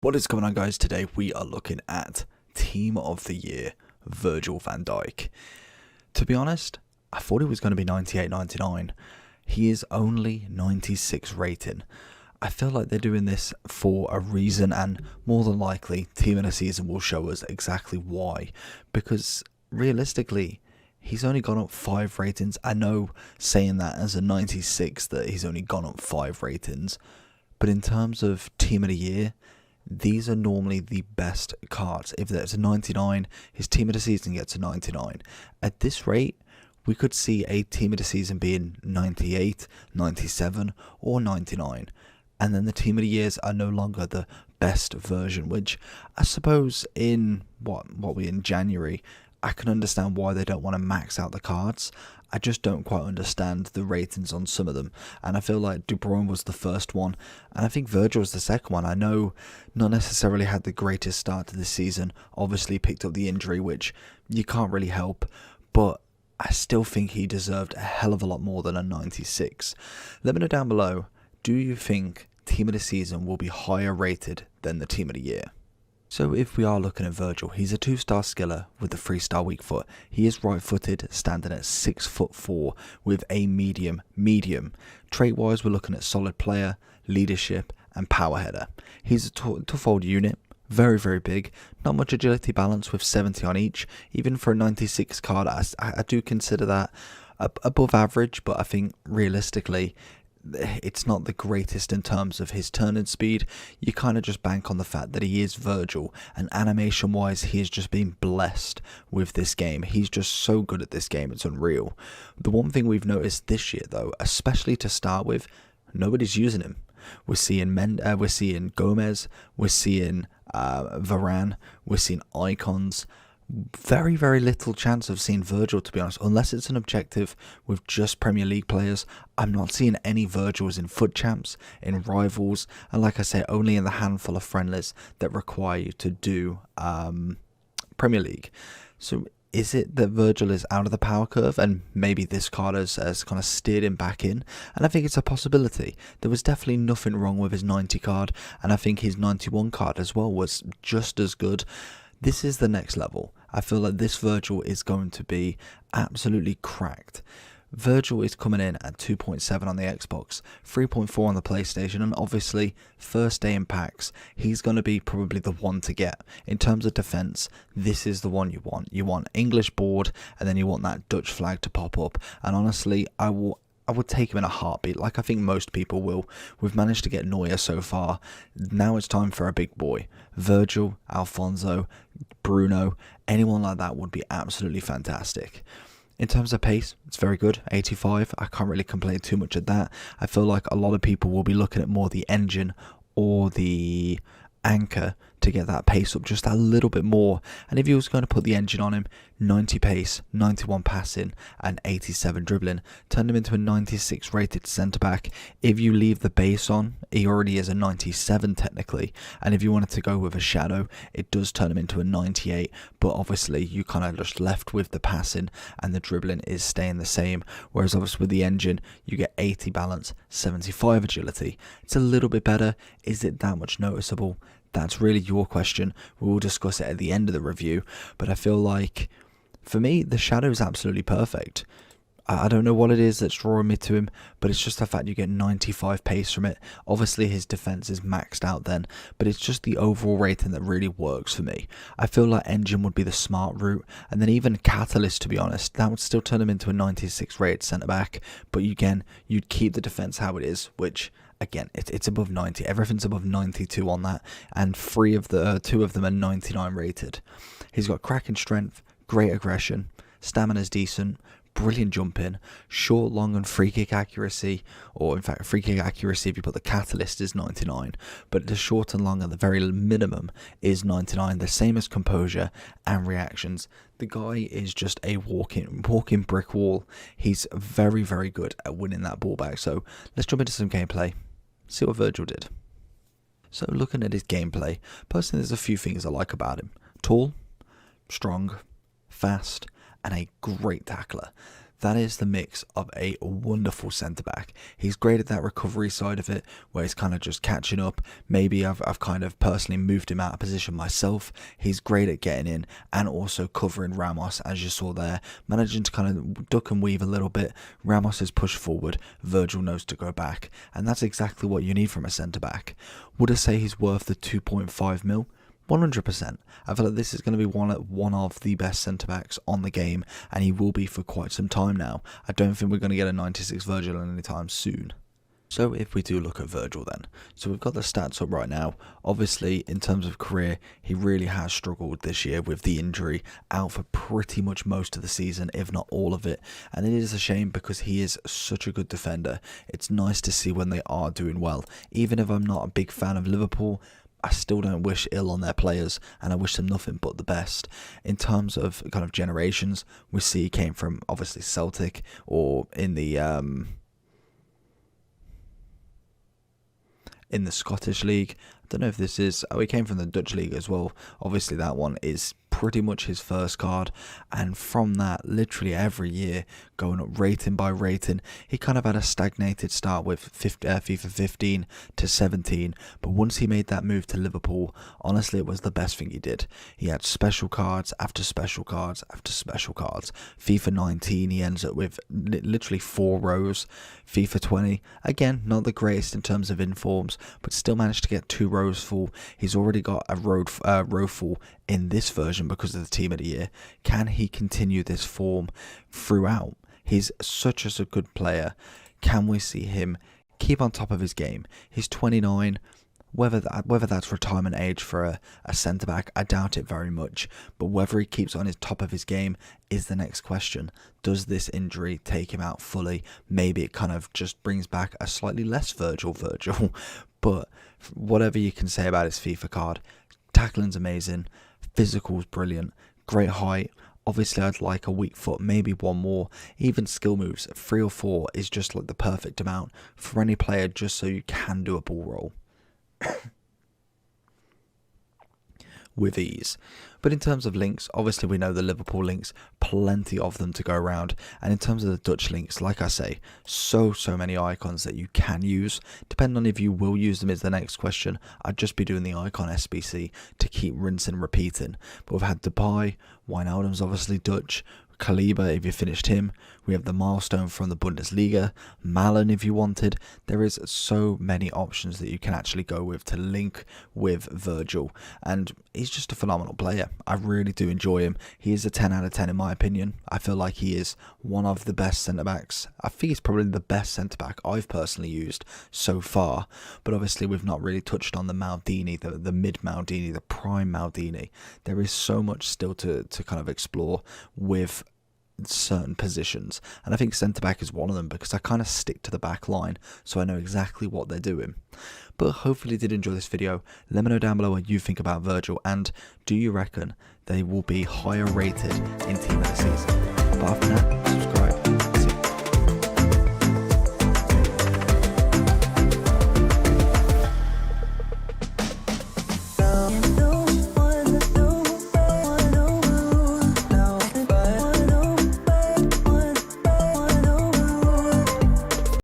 What is going on, guys? Today we are looking at Team of the Year, Virgil van Dijk. To be honest, I thought it was going to be 98, 99. He is only 96 rating. I feel like they're doing this for a reason, and more than likely Team of the Season will show us exactly why. Because realistically, he's only gone up 5 ratings. I know saying that as a 96 that he's only gone up 5 ratings. But in terms of Team of the Year, these are normally the best cards. If there's a 99, his Team of the Season gets a 99. At this rate, we could see a Team of the Season being 98, 97, or 99. And then the Team of the Years are no longer the best version, which I suppose in what we in January, I can understand why they don't want to max out the cards. I just don't quite understand the ratings on some of them. And I feel like De Bruyne was the first one, and I think Virgil was the second one. I know not necessarily had the greatest start to this season, obviously picked up the injury, which you can't really help, but I still think he deserved a hell of a lot more than a 96. Let me know down below, do you think Team of the Season will be higher rated than the Team of the Year? So if we are looking at Virgil, he's a 2-star skiller with a 3-star weak foot. He is right-footed, standing at 6'4" with a medium. Trait-wise, we're looking at solid player, leadership, and power header. He's a tough old unit, very big. Not much agility balance with 70 on each. Even for a 96 card, I do consider that above average, but I think realistically, it's not the greatest in terms of his turning speed. You kind of just bank on the fact that he is Virgil, and animation wise he has just been blessed with this game. He's just so good at this game, it's unreal. The one thing we've noticed this year though, especially to start with, nobody's using him. We're seeing Gomez, we're seeing Varane, we're seeing icons. Very little chance of seeing Virgil, to be honest, unless it's an objective with just Premier League players. I'm not seeing any Virgils in Fut Champs, in Rivals, and like I say, only in the handful of friendlies that require you to do Premier League. So is it that Virgil is out of the power curve and maybe this card has kind of steered him back in? And I think it's a possibility. There was definitely nothing wrong with his 90 card, and I think his 91 card as well was just as good. This is the next level. I feel like this Virgil is going to be absolutely cracked. Virgil is coming in at 2.7 on the Xbox, 3.4 on the PlayStation, and obviously, first day in packs, he's going to be probably the one to get. In terms of defense, this is the one you want. You want English board, and then you want that Dutch flag to pop up. And honestly, I would take him in a heartbeat, like I think most people will. We've managed to get Neuer so far. Now it's time for a big boy. Virgil, Alfonso, Bruno, anyone like that would be absolutely fantastic. In terms of pace, it's very good, 85. I can't really complain too much at that. I feel like a lot of people will be looking at more the engine or the anchor to get that pace up just a little bit more. And if you was going to put the engine on him, 90 pace, 91 passing, and 87 dribbling, turn him into a 96 rated centre back. If you leave the base on, he already is a 97 technically, and if you wanted to go with a shadow, it does turn him into a 98, but obviously you kind of just left with the passing and the dribbling is staying the same. Whereas obviously with the engine, you get 80 balance, 75 agility. It's a little bit better. Is it that much noticeable? That's really your question. We will discuss it at the end of the review, but I feel like, for me, the shadow is absolutely perfect. I don't know what it is that's drawing me to him, but it's just the fact you get 95 pace from it. Obviously, his defense is maxed out then, but it's just the overall rating that really works for me. I feel like engine would be the smart route, and then even catalyst, to be honest, that would still turn him into a 96 rated centre-back, but again, you'd keep the defense how it is, which, again, it's above 90. Everything's above 92 on that, and two of them are 99 rated. He's got cracking strength, great aggression, stamina's decent, brilliant jumping, short, long, and free kick accuracy, or in fact, free kick accuracy if you put the catalyst is 99, but the short and long at the very minimum is 99, the same as composure and reactions. The guy is just a walking brick wall. He's very good at winning that ball back. So let's jump into some gameplay, see what Virgil did. So looking at his gameplay, personally there's a few things I like about him. Tall, strong, fast, and a great tackler. That is the mix of a wonderful centre-back. He's great at that recovery side of it, where he's kind of just catching up. Maybe I've kind of personally moved him out of position myself. He's great at getting in and also covering Ramos, as you saw there, managing to kind of duck and weave a little bit. Ramos is pushed forward, Virgil knows to go back, and that's exactly what you need from a centre-back. Would I say he's worth the 2.5 mil? 100%. I feel like this is going to be one of the best centre-backs on the game, and he will be for quite some time now. I don't think we're going to get a 96 Virgil anytime soon. So if we do look at Virgil then, so we've got the stats up right now. Obviously, in terms of career, he really has struggled this year with the injury, out for pretty much most of the season, if not all of it. And it is a shame because he is such a good defender. It's nice to see when they are doing well. Even if I'm not a big fan of Liverpool, I still don't wish ill on their players, and I wish them nothing but the best. In terms of kind of generations, we see he came from obviously Celtic, or in the Scottish League. I don't know if this is, he came from the Dutch League as well. Obviously that one is pretty much his first card, and from that, literally every year going up rating by rating. He kind of had a stagnated start with FIFA 15 to 17, but once he made that move to Liverpool, honestly it was the best thing he did. He had special cards after special cards after special cards. FIFA 19 he ends up with literally 4 rows. FIFA 20, again not the greatest in terms of informs, but still managed to get 2 rows full. He's already got a row full in this version because of the team of the year. Can he continue this form throughout? He's such a good player. Can we see him keep on top of his game? He's 29. Whether that's retirement age for a centre-back, I doubt it very much. But whether he keeps on his top of his game is the next question. Does this injury take him out fully? Maybe it kind of just brings back a slightly less Virgil. But whatever you can say about his FIFA card, tackling's amazing, physical's brilliant, great height. Obviously, I'd like a weak foot, maybe one more. Even skill moves, 3 or 4 is just like the perfect amount for any player, just so you can do a ball roll with ease. But in terms of links, obviously we know the Liverpool links, plenty of them to go around. And in terms of the Dutch links, like I say, so many icons that you can use. Depending on if you will use them is the next question. I'd just be doing the icon SBC to keep rinsing and repeating. But we've had Depay, Wijnaldum's obviously Dutch, Kaliba if you finished him. We have the milestone from the Bundesliga, Malin if you wanted. There is so many options that you can actually go with to link with Virgil, and he's just a phenomenal player. I really do enjoy him. He is a 10 out of 10 in my opinion. I feel like he is one of the best centre-backs. I think he's probably the best centre-back I've personally used so far, but obviously we've not really touched on the Maldini, the mid Maldini, the prime Maldini. There is so much still to kind of explore with certain positions, and I think centre-back is one of them because I kind of stick to the back line, so I know exactly what they're doing. But hopefully you did enjoy this video. Let me know down below what you think about Virgil, and do you reckon they will be higher rated in Team of the Season? But after that, subscribe.